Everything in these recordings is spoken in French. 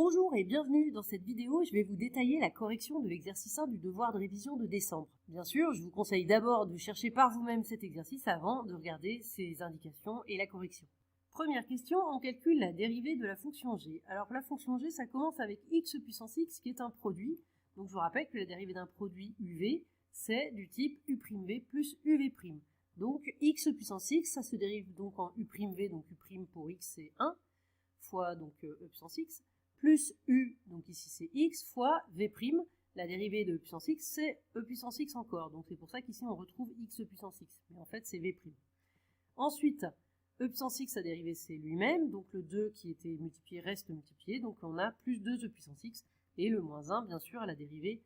Bonjour et bienvenue dans cette vidéo, je vais vous détailler la correction de l'exercice 1 du devoir de révision de décembre. Bien sûr, je vous conseille d'abord de chercher par vous-même cet exercice avant de regarder ses indications et la correction. Première question, on calcule la dérivée de la fonction g. Alors la fonction g, ça commence avec x puissance x qui est un produit. Donc je vous rappelle que la dérivée d'un produit uv, c'est du type u'v plus uv'. Donc x puissance x, ça se dérive donc en u'v, donc u' pour x c'est 1, fois donc e puissance x, plus u, donc ici c'est x, fois v', la dérivée de e puissance x, c'est e puissance x encore. Donc c'est pour ça qu'ici on retrouve x puissance x, mais en fait c'est v'. Ensuite, e puissance x, sa dérivée c'est lui-même, donc le 2 qui était multiplié reste multiplié, donc on a plus 2 e puissance x, et le moins 1, bien sûr, la dérivée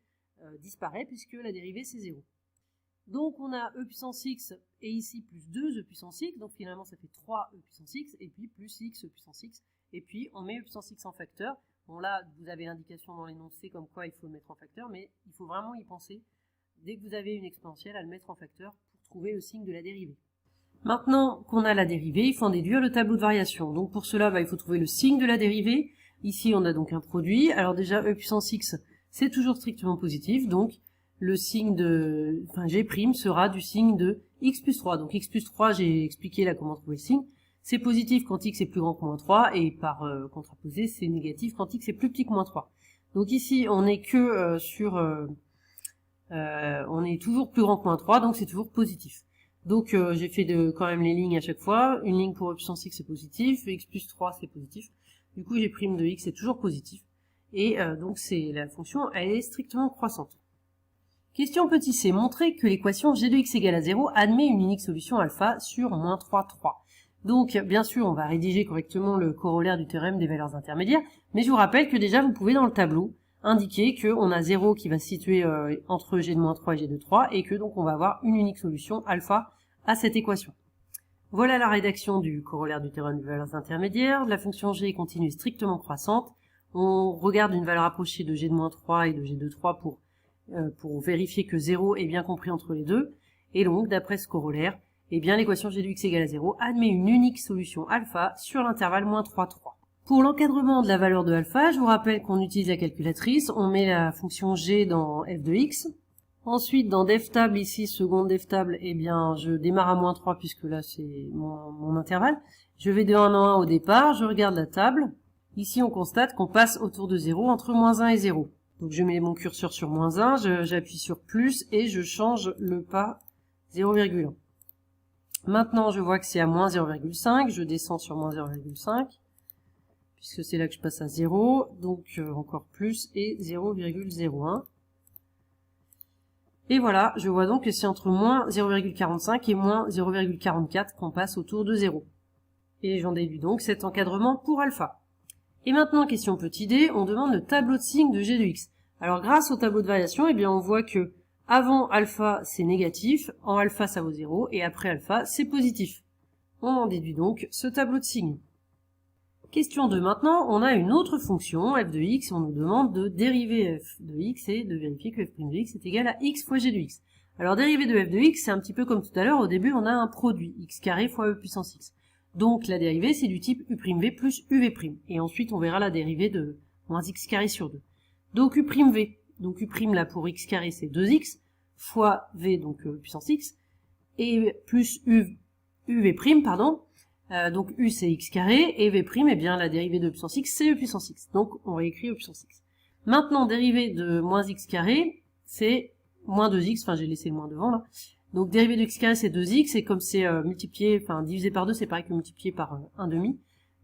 disparaît puisque la dérivée c'est 0. Donc on a e puissance x, et ici plus 2 e puissance x, donc finalement ça fait 3 e puissance x, et puis plus x puissance x, et puis on met e puissance x en facteur. Bon là, vous avez l'indication dans l'énoncé comme quoi il faut le mettre en facteur, mais il faut vraiment y penser, dès que vous avez une exponentielle, à le mettre en facteur pour trouver le signe de la dérivée. Maintenant qu'on a la dérivée, il faut en déduire le tableau de variation. Donc pour cela, il faut trouver le signe de la dérivée. Ici, on a donc un produit. Alors déjà, e puissance x, c'est toujours strictement positif, donc le signe de, g' sera du signe de x plus 3. Donc x plus 3, j'ai expliqué là comment trouver le signe. C'est positif quand x est plus grand que moins 3, et par contraposé, c'est négatif quand x est plus petit que moins 3. Donc ici, on est que on est toujours plus grand que moins 3, donc c'est toujours positif. Donc j'ai fait quand même les lignes à chaque fois. Une ligne pour e puissance x c'est positif, x plus 3 c'est positif. Du coup, g' de x est toujours positif. Et donc la fonction, elle est strictement croissante. Question petit c. Montrer que l'équation g de x égale à 0 admet une unique solution alpha sur moins 3, 3. Donc, bien sûr, on va rédiger correctement le corollaire du théorème des valeurs intermédiaires, mais je vous rappelle que déjà, vous pouvez dans le tableau indiquer qu'on a 0 qui va se situer entre g de moins 3 et g de 3, et que donc on va avoir une unique solution alpha à cette équation. Voilà la rédaction du corollaire du théorème des valeurs intermédiaires. La fonction g est continue et strictement croissante. On regarde une valeur approchée de g de moins 3 et de g de 3 pour vérifier que 0 est bien compris entre les deux. Et donc, d'après ce corollaire, eh bien l'équation g de x égale à 0 admet une unique solution alpha sur l'intervalle moins 3, 3. Pour l'encadrement de la valeur de alpha, je vous rappelle qu'on utilise la calculatrice, on met la fonction g dans f de x. Ensuite, dans def table, ici, seconde def table, eh bien, je démarre à moins 3 puisque là, c'est mon intervalle. Je vais de 1 en 1 au départ, je regarde la table. Ici, on constate qu'on passe autour de 0 entre moins 1 et 0. Donc, je mets mon curseur sur moins 1, j'appuie sur plus et je change le pas 0,1. Maintenant, je vois que c'est à moins 0,5, je descends sur moins 0,5, puisque c'est là que je passe à 0, donc encore plus, et 0,01. Et voilà, je vois donc que c'est entre moins 0,45 et moins 0,44 qu'on passe autour de 0. Et j'en déduis donc cet encadrement pour alpha. Et maintenant, question petit d, on demande le tableau de signes de g de x. Alors grâce au tableau de variation, eh bien on voit que avant alpha, c'est négatif, en alpha, ça vaut 0, et après alpha, c'est positif. On en déduit donc ce tableau de signes. Question 2. Maintenant, on a une autre fonction, f de x, et on nous demande de dériver f de x et de vérifier que f' de x est égal à x fois g de x. Alors, dériver de f de x, c'est un petit peu comme tout à l'heure, au début, on a un produit, x carré fois e puissance x. Donc, la dérivée, c'est du type u'v plus uv'. Et ensuite, on verra la dérivée de moins x carré sur 2. Donc, u'v. Donc u' là pour x carré c'est 2x, fois v donc puissance x, et plus uv', pardon, donc u c'est x carré, et v', eh bien la dérivée de puissance x c'est e puissance x, donc on réécrit e puissance x. Maintenant, dérivée de moins x carré, c'est moins 2x, enfin j'ai laissé le moins devant là, donc dérivée de x carré c'est 2x, et comme c'est multiplié, enfin divisé par 2 c'est pareil que multiplié par 1/2,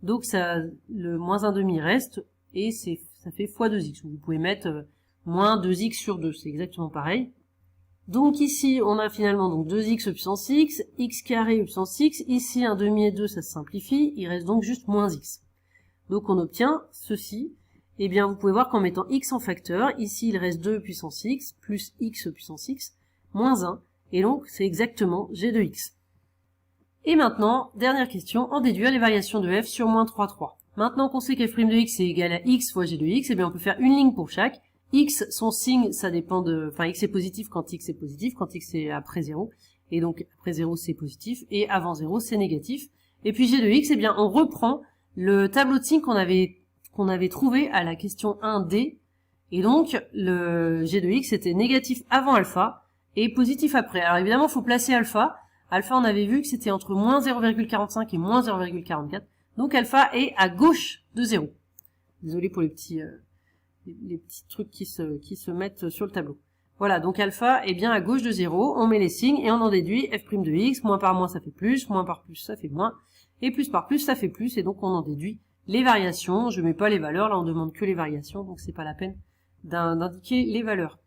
donc ça, le moins 1/2 reste, et ça fait fois 2x, vous pouvez mettre moins 2x sur 2, c'est exactement pareil. Donc ici, on a finalement donc 2x e puissance x, x carré e puissance x, ici 1/2 et 2, ça se simplifie, il reste donc juste moins x. Donc on obtient ceci, et bien vous pouvez voir qu'en mettant x en facteur, ici il reste 2 puissance x, plus x e puissance x, moins 1, et donc c'est exactement g de x. Et maintenant, dernière question, en déduire les variations de f sur moins 3, 3. Maintenant qu'on sait qu'f' de x est égal à x fois g de x, et bien on peut faire une ligne pour chaque. X, son signe, ça dépend de, enfin, x est positif quand x est positif, quand x est après 0, et donc après 0 c'est positif, et avant 0 c'est négatif. Et puis g de x, eh bien, on reprend le tableau de signes qu'on avait qu'on avait trouvé à la question 1D. Et donc, le g de x était négatif avant alpha et positif après. Alors évidemment, il faut placer alpha. Alpha, on avait vu que c'était entre moins 0,45 et moins 0,44. Donc alpha est à gauche de 0. Désolé pour les petits trucs qui se mettent sur le tableau. Voilà, donc alpha est bien à gauche de 0. On met les signes et on en déduit f' de x. Moins par moins, ça fait plus. Moins par plus, ça fait moins. Et plus par plus, ça fait plus. Et donc on en déduit les variations. Je mets pas les valeurs. Là, on demande que les variations. Donc c'est pas la peine d'indiquer les valeurs.